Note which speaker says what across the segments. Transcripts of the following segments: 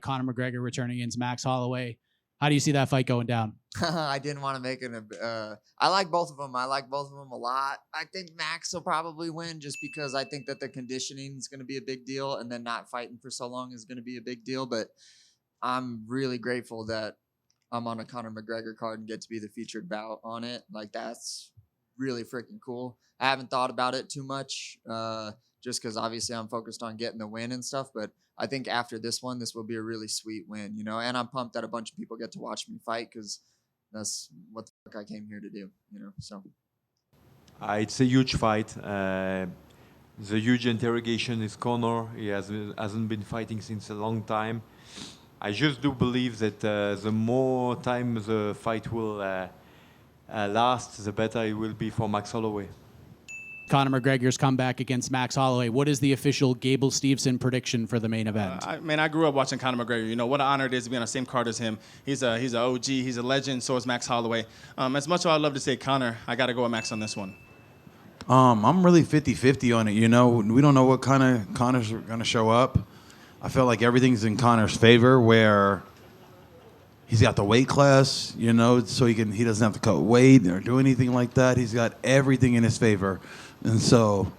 Speaker 1: Conor McGregor returning against Max Holloway. How do you see that fight going down?
Speaker 2: I didn't want to make it I like both of them. I like both of them a lot. I think Max will probably win just because I think that the conditioning is going to be a big deal, and then not fighting for so long is going to be a big deal. But I'm really grateful that I'm on a Conor McGregor card and get to be the featured bout on it. Like, that's really freaking cool. I haven't thought about it too much, just because obviously I'm focused on getting the win and stuff. But I think after this one, this will be a really sweet win, you know. And I'm pumped that a bunch of people get to watch me fight because that's what the fuck I came here to do, you know. So
Speaker 3: it's a huge fight. The huge interrogation is Conor. He hasn't been fighting since a long time. I just do believe that the more time the fight will last, the better it will be for Max Holloway.
Speaker 1: Conor McGregor's comeback against Max Holloway. What is the official Gable Steveson prediction for the main event?
Speaker 4: I grew up watching Conor McGregor. You know, what an honor it is to be on the same card as him. He's an OG. He's a legend. So is Max Holloway. As much as I'd love to say Conor, I got to go with Max on this one.
Speaker 5: I'm really 50-50 on it. You know, we don't know what kind of Conor's going to show up. I feel like everything's in Conor's favor, where he's got the weight class, you know, so he doesn't have to cut weight or do anything like that. He's got everything in his favor. And so,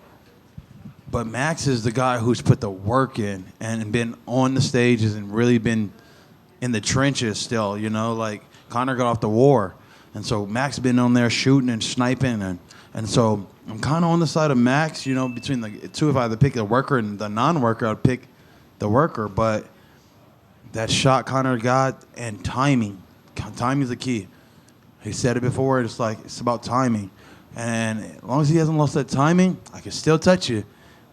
Speaker 5: but Max is the guy who's put the work in and been on the stages and really been in the trenches still, you know, like Conor got off the war. And so Max been on there shooting and sniping. And so I'm kind of on the side of Max, you know, between the two. If I had to pick the worker and the non-worker, I'd pick the worker. But that shot Conor got, and timing. Timing's the key. He said it before, it's like, it's about timing. And as long as he hasn't lost that timing, I can still touch you.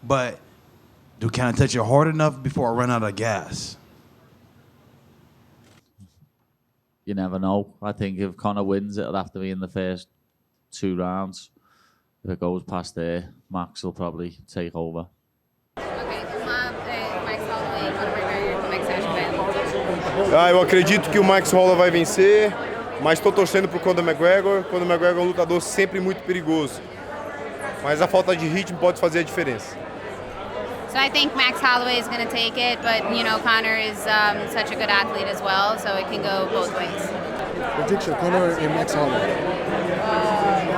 Speaker 5: But can I touch you hard enough before I run out of gas?
Speaker 6: You never know. I think if Conor wins, it'll have to be in the first 2 rounds. If it goes past there, Max will probably take over.
Speaker 7: Eu acredito que o Max Holloway vai vencer, mas estou torcendo pro Conor McGregor. Conor McGregor é um lutador sempre muito perigoso, mas a falta de ritmo pode fazer a diferença.
Speaker 8: So I think Max Holloway is going to take it, but you know Conor is such a good athlete as well, so it can go both ways.
Speaker 9: Prediction: Conor and Max Holloway.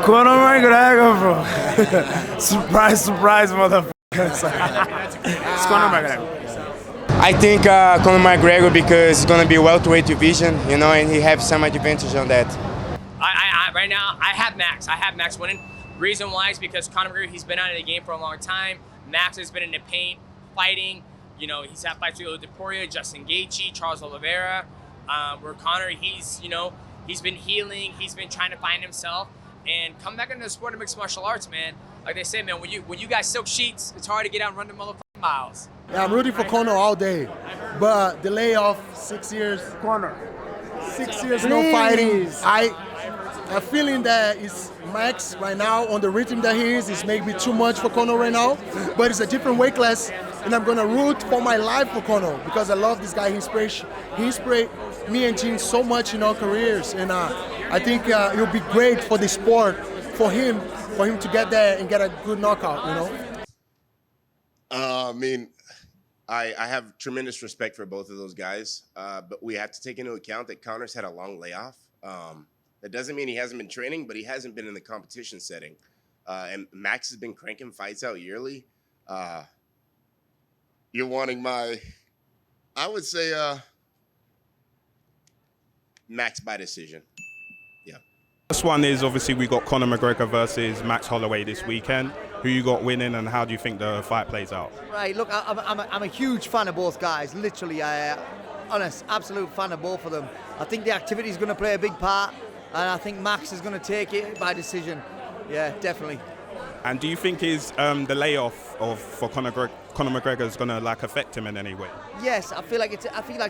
Speaker 10: Conor McGregor, bro. Surprise, motherfucker. It's Conor McGregor.
Speaker 11: I think Conor McGregor, because it's going to be welterweight division, you know, and he has some advantage on that.
Speaker 12: Right now, I have Max winning. Reason why is because Conor McGregor, he's been out of the game for a long time. Max has been in the paint, fighting. You know, he's had fights with Demetrious, Justin Gaethje, Charles Oliveira. Where Conor, he's been healing. He's been trying to find himself and come back into the sport of mixed martial arts, man. Like they say, man, when you guys silk sheets, it's hard to get out and run the motherfucking miles.
Speaker 9: Yeah, I'm rooting for Conor all day, but the layoff 6 years.
Speaker 10: Conor.
Speaker 9: 6 years no fighting. I'm feeling that it's Max right now on the rhythm that he is maybe too much for Conor right now, but it's a different weight class, and I'm gonna root for my life for Conor because I love this guy. He inspired me and Gene so much in our careers, and I think it'll be great for the sport, for him to get there and get a good knockout, you know.
Speaker 13: I mean, I have tremendous respect for both of those guys, but we have to take into account that Conor's had a long layoff. That doesn't mean he hasn't been training, but he hasn't been in the competition setting. And Max has been cranking fights out yearly. You're wanting I would say Max by decision. Yeah.
Speaker 14: First one is obviously we got Conor McGregor versus Max Holloway this weekend. Who you got winning, and how do you think the fight plays out?
Speaker 15: Right, look, I'm a huge fan of both guys. Literally, honest, absolute fan of both of them. I think the activity is going to play a big part, and I think Max is going to take it by decision. Yeah, definitely.
Speaker 14: And do you think the layoff for Conor McGregor is going to affect him in any way?
Speaker 15: Yes, I feel like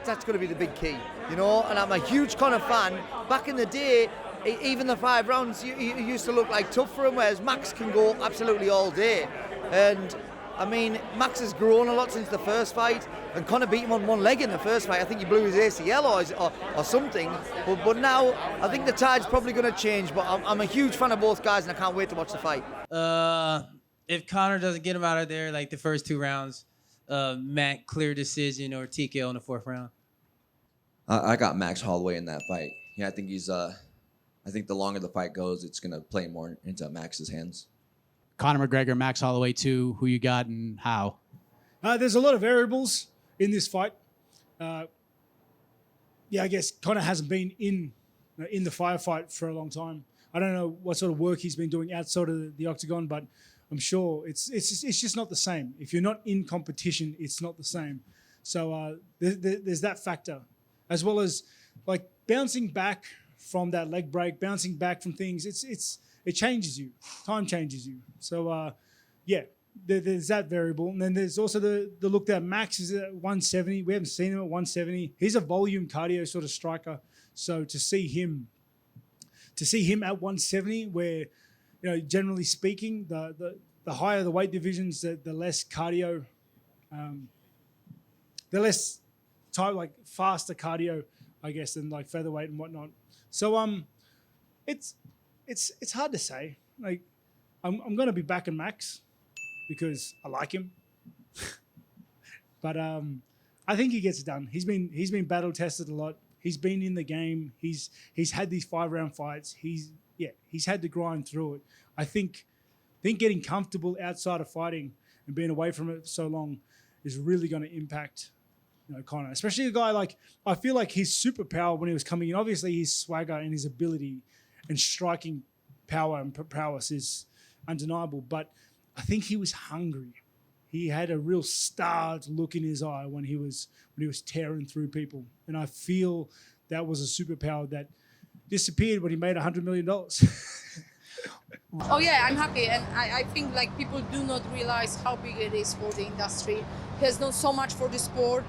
Speaker 15: that's going to be the big key, you know. And I'm a huge Conor fan. Back in the day, even the 5 rounds used to look like tough for him, whereas Max can go absolutely all day. And I mean, Max has grown a lot since the first fight, and Conor beat him on one leg in the first fight. I think he blew his ACL or something. But now I think the tide's probably going to change. But I'm a huge fan of both guys, and I can't wait to watch the fight.
Speaker 16: If Conor doesn't get him out of there like the first 2 rounds, Matt clear decision or TKO in the 4th round.
Speaker 17: I got Max Holloway in that fight. Yeah, I think he's. I think the longer the fight goes, it's gonna play more into Max's hands.
Speaker 1: Conor McGregor, Max Holloway 2. Who you got and how?
Speaker 18: There's a lot of variables in this fight. I guess Conor hasn't been in the firefight for a long time. I don't know what sort of work he's been doing outside of the octagon, but I'm sure it's just not the same. If you're not in competition, it's not the same. So there's that factor, as well as like bouncing back from that leg break, bouncing back from things. It changes you. Time changes you. So there's that variable, and then there's also the look that Max is at 170. We haven't seen him at 170. He's a volume cardio sort of striker. So to see him at 170, where generally speaking, the higher the weight divisions, the less cardio, the less type like faster cardio, I guess, than like featherweight and whatnot. So it's hard to say. Like I'm gonna be backing Max because I like him, but I think he gets it done. He's been battle tested a lot. He's been in the game. He's had these 5-round fights. He's had to grind through it. I think getting comfortable outside of fighting and being away from it for so long is really going to impact Conor, especially a guy like, I feel like his superpower when he was coming in, obviously his swagger and his ability and striking power and prowess is undeniable, but I think he was hungry. He had a real starved look in his eye when he was tearing through people, and I feel that was a superpower that disappeared when he made $100 million.
Speaker 19: Oh yeah, I'm happy, and I think like people do not realize how big it is for the industry. He has done so much for the sport.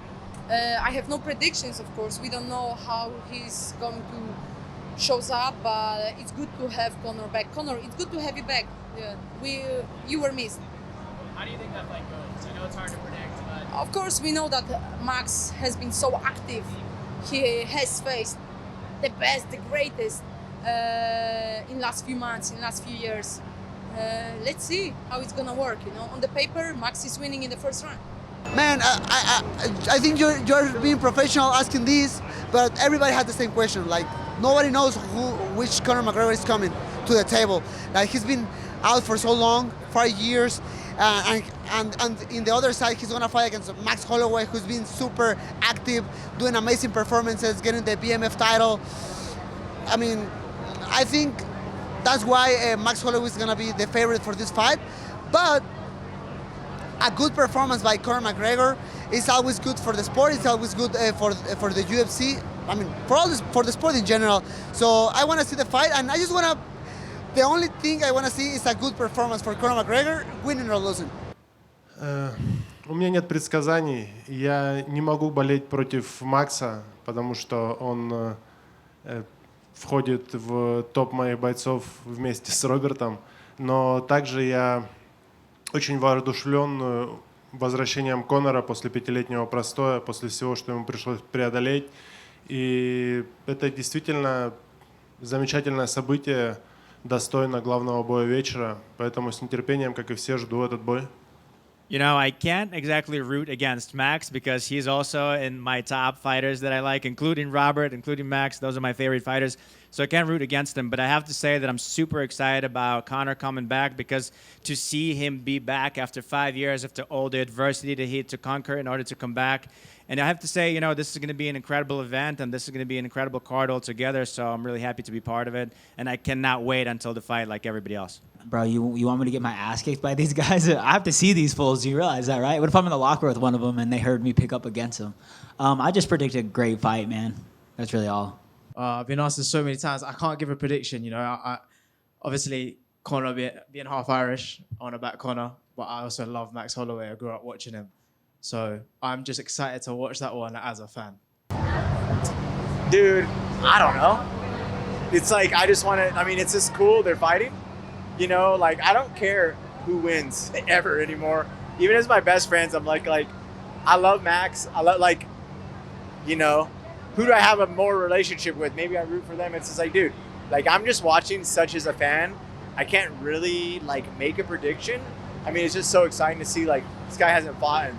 Speaker 19: I have no predictions, of course. We don't know how he's going to shows up, but it's good to have Conor back. Conor, it's good to have you back. You were missed.
Speaker 12: How do you think that fight goes? I know it's hard to predict, but
Speaker 19: Of course, we know that Max has been so active. He has faced the best, the greatest in last few months, in last few years. Let's see how it's gonna work. On the paper, Max is winning in the first round.
Speaker 20: Man, I think you're being professional asking this, but everybody had the same question. Like nobody knows which Conor McGregor is coming to the table. Like he's been out for so long, 5 years, and in the other side he's gonna fight against Max Holloway, who's been super active, doing amazing performances, getting the BMF title. I mean, I think that's why Max Holloway is gonna be the favorite for this fight, but a good performance by Conor McGregor is always good for the sport. It's always good for the UFC. I mean, for the sport in general. So I want to see the fight, and I just want to. The only thing I want to see is a good performance for Conor McGregor, winning or losing.
Speaker 21: У меня нет предсказаний. Я не могу болеть против Макса, потому что он входит в топ моих бойцов вместе с Робертом. Но также я очень воодушевлен возвращением Конора после 5-летнего простоя, после всего, что ему пришлось преодолеть. И это действительно замечательное событие, достойно главного боя вечера. Поэтому с нетерпением, как и все, жду этот бой.
Speaker 22: You know, I can't exactly root against Max because he's also in my top fighters that I like, including Robert, including Max. Those are my favorite fighters. So I can't root against him. But I have to say that I'm super excited about Conor coming back, because to see him be back after 5 years, after all the adversity that he had to conquer in order to come back. And I have to say, this is going to be an incredible event, and this is going to be an incredible card altogether. So I'm really happy to be part of it. And I cannot wait until the fight like everybody else.
Speaker 23: Bro, you want me to get my ass kicked by these guys? I have to see these fools. Do you realize that, right? What if I'm in the locker with one of them and they heard me pick up against them? I just predicted a great fight, man. That's really all.
Speaker 24: I've been asked this so many times. I can't give a prediction. I obviously Conor being half Irish, on about Conor, but I also love Max Holloway. I grew up watching him, so I'm just excited to watch that one as a fan.
Speaker 10: Dude, I don't know. It's like I just want to. I mean, it's just cool. They're fighting. Like I don't care who wins ever anymore. Even as my best friends, I'm like I love Max. I love who do I have a more relationship with? Maybe I root for them. It's just like, dude, I'm just watching such as a fan. I can't really make a prediction. I mean, it's just so exciting to see this guy hasn't fought in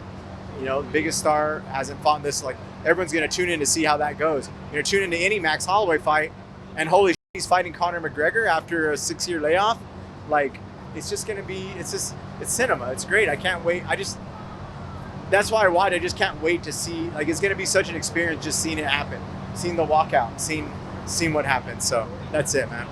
Speaker 10: You know, the biggest star hasn't fought in this. Like, everyone's going to tune in to see how that goes. You're going to tune into any Max Holloway fight, and holy shit, he's fighting Conor McGregor after a 6-year layoff. Like, it's just going to be, it's cinema. It's great. I can't wait. That's why I just can't wait to see, like, it's going to be such an experience just seeing it happen, seeing the walkout, seeing what happens. So that's it, man.